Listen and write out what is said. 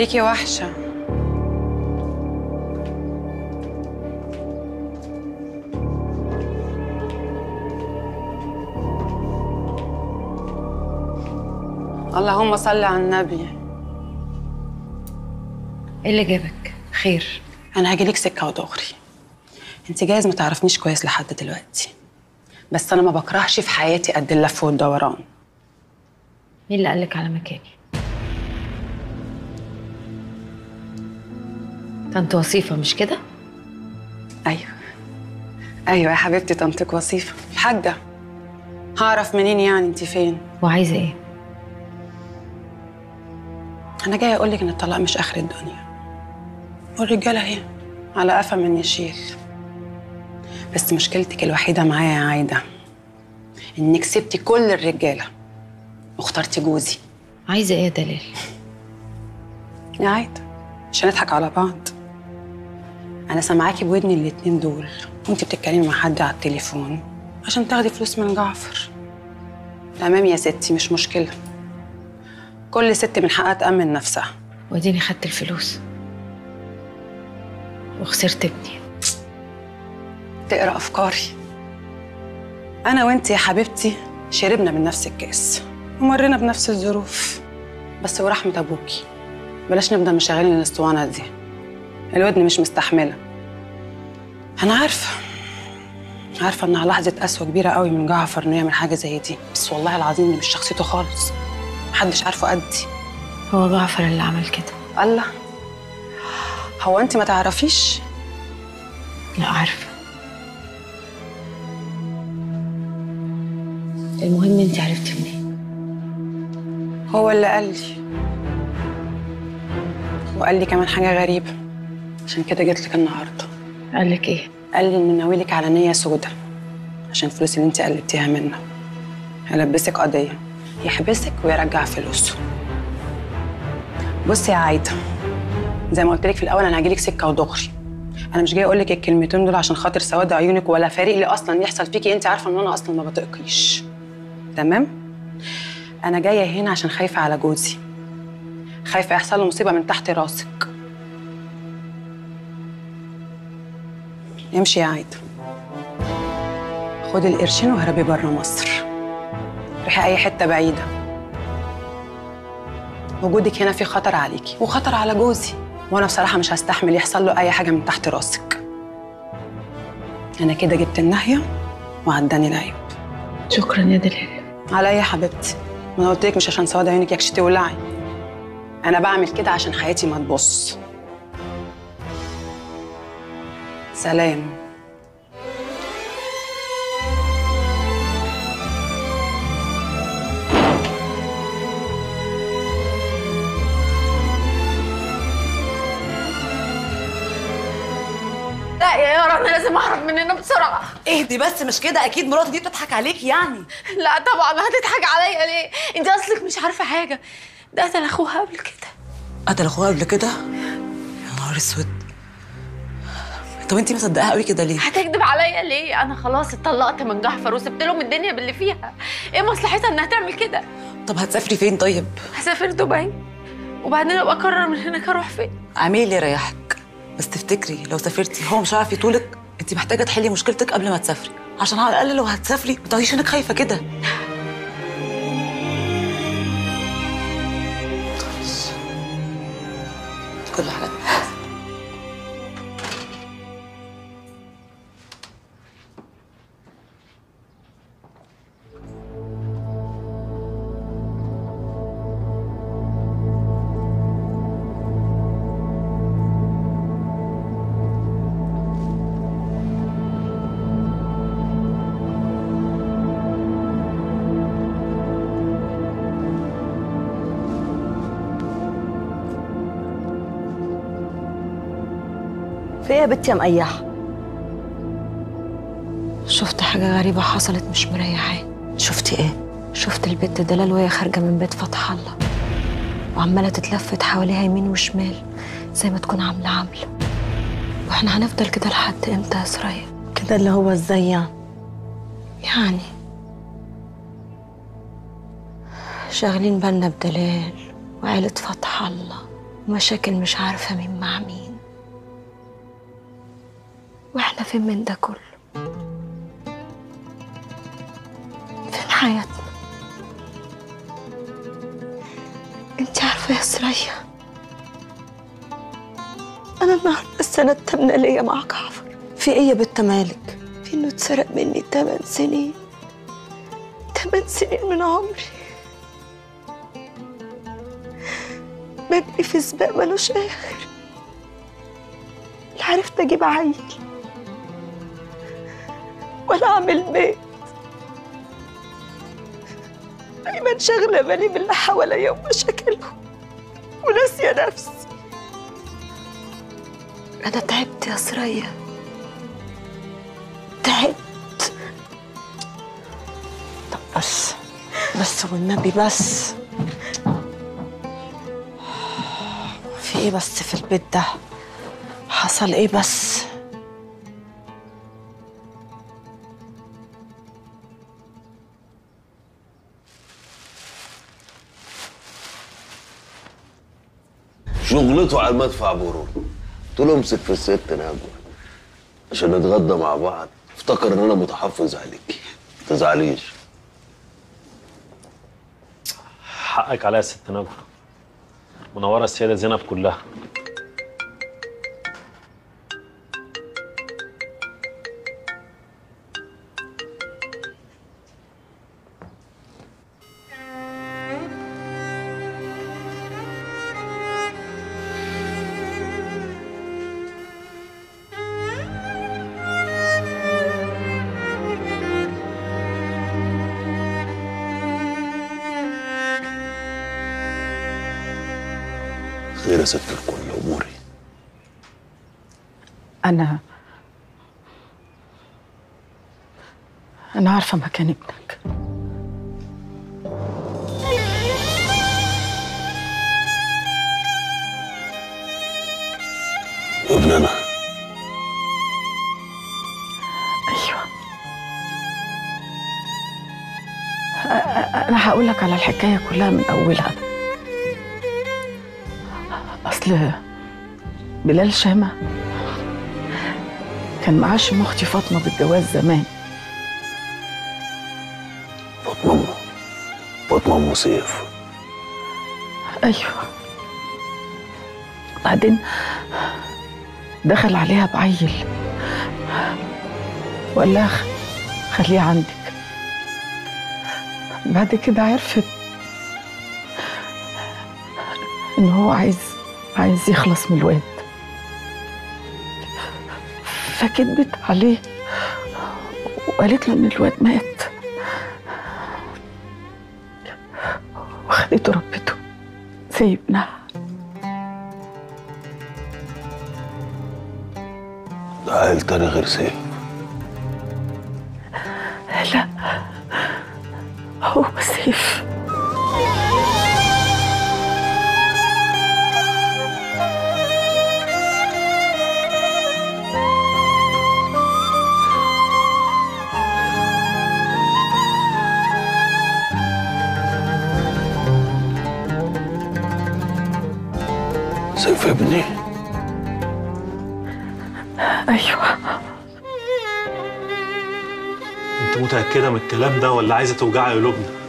ليكي وحشة. اللهم صل على النبي. ايه اللي جابك؟ خير؟ انا هاجيلك سكة ودغري. انت جايز ما تعرفنيش كويس لحد دلوقتي، بس انا ما بكرهش في حياتي قد اللف والدوران. مين اللي قالك على مكاني؟ طنط وصيفة مش كده؟ ايوه ايوه يا حبيبتي، طنطك وصيفة الحاجة. هعرف منين يعني انت فين؟ وعايزة ايه؟ انا جايه اقول لك ان الطلاق مش اخر الدنيا، والرجاله اهي على قفا من يشيل. بس مشكلتك الوحيده معايا يا عايده انك سبتي كل الرجاله واخترتي جوزي. عايزة ايه يا دلال؟ يا عايده مش هنضحك على بعض. انا سامعاكي بودني الاتنين دول وانت بتتكلمي مع حد على التليفون عشان تاخدي فلوس من جعفر. تمام يا ستي، مش مشكله، كل ست من حقها تأمن نفسها. واديني خدت الفلوس وخسرت ابني. تقرا افكاري. انا وانت يا حبيبتي شربنا من نفس الكاس ومرينا بنفس الظروف، بس ورحمه ابوكي بلاش نفضل مشغلين الاسطوانه دي، الودن مش مستحمله. انا عارفه انها لحظه قسوه كبيره قوي من جعفر انه يعمل حاجه زي دي، بس والله العظيم دي مش شخصيته خالص، محدش عارفه قدي. هو جعفر اللي عمل كده. الله، هو انت ما تعرفيش؟ لا عارفة. المهم انت عرفتي منين؟ هو اللي قال لي، وقال لي كمان حاجه غريبه، عشان كده جيت لك النهارده. قال لك ايه؟ قال لي ان ناويلك على نيه سودا عشان الفلوس اللي انت قلبتيها منه. هيلبسك قضيه، يحبسك ويرجع فلوسه. بصي يا عايده، زي ما قلت لك في الاول انا هجيلك سكه ودغري. انا مش جايه اقول لك الكلمتين دول عشان خاطر سواد عيونك ولا فارق لي اصلا يحصل فيكي. انت عارفه ان انا اصلا ما بطيقكيش، تمام؟ انا جايه هنا عشان خايفه على جوزي، خايفه يحصل له مصيبه من تحت راسك. امشي يا عايده، خدي القرشين وهربي بره مصر، روحي اي حته بعيده. وجودك هنا في خطر عليكي وخطر على جوزي، وانا بصراحه مش هستحمل يحصل له اي حاجه من تحت راسك. انا كده جبت الناهيه وعداني العيب. شكرا يا دلال. على ايه يا حبيبتي؟ ما انا قلت لك مش عشان سواد عيونك يكش تولعي، انا بعمل كده عشان حياتي ما تبص. سلام. لا يا يارا، انا لازم اهرب من هنا بسرعه. اهدي بس، مش كده اكيد مراتي دي بتضحك عليك يعني. لا طبعا، هتضحك عليا ليه؟ انت اصلك مش عارفه حاجه، ده قتل اخوها قبل كده. قتل اخوها قبل كده؟ يا نهار اسود. طب انتي مصدقاها قوي كده ليه؟ هتكذب عليا ليه؟ انا خلاص اتطلقت من جعفر وسبت لهم الدنيا باللي فيها. ايه مصلحتها انها تعمل كده؟ طب هتسافري فين طيب؟ هسافر دبي وبعدين ابقى اقرر من هناك اروح فين. اعملي اللي يريحك، بس تفتكري لو سافرتي هو مش هيعرف يطولك؟ انت محتاجه تحلي مشكلتك قبل ما تسافري، عشان على الاقل لو هتسافري ما تقعديش انك خايفه كده. خلاص كل حاجه. في ايه يا بنتي يا مقيحه؟ شفت حاجة غريبة حصلت مش مريحاني. شفتي ايه؟ شفت البت دلال وهي خارجة من بيت فتح الله وعمالة تتلفت حواليها يمين وشمال زي ما تكون عاملة. واحنا هنفضل كده لحد امتى يا سرية؟ كده اللي هو ازاي يعني؟ يعني شاغلين بالنا بدلال وعيلة فتح الله ومشاكل مش عارفة مين مع مين. واحنا فين من ده كله؟ فين حياتنا؟ انت عارفة يا سرية، انا النهارده السنة التامنة ليا مع جعفر. في ايه يا بت مالك؟ في انه اتسرق مني 8 سنين، 8 سنين من عمري. بجري في سباق ملوش اخر، لا عرفت اجيب عيل ولا اعمل بيت. دايما شاغله بالي باللي حواليا ومشاكلهم وناسيه نفسي. انا تعبت يا سرية، تعبت. طب بس والنبي بس. في ايه بس في البيت ده؟ حصل ايه بس؟ شغلته على المدفع برور. قلت له امسك في الست نجوى عشان نتغدى مع بعض. افتكر ان انا متحفظ عليكي، ما تزعليش. حقك عليا يا ست نجوى، منوره السيده زينب كلها. خير يا ست الكل، اموري. أنا عارفة مكان ابنك. ابننا؟ أيوة. أنا هقول لك على الحكاية كلها من أولها. أصل بلال شامة كان معاشم أختي فاطمة بالجواز زمان. فاطمة أم سيف؟ أيوة. بعدين دخل عليها بعيل وقال لها خليه عندك. بعد كده عرفت إن هو عايز يخلص من الواد، فكدبت عليه وقالت له إن الواد مات وخدته ربته زي ابنها. ده عيل تاني غير سيف؟ لا، هو سيف. سيف ابني؟ أيوة. انت متاكده من الكلام ده ولا عايزه توجعي قلوبنا؟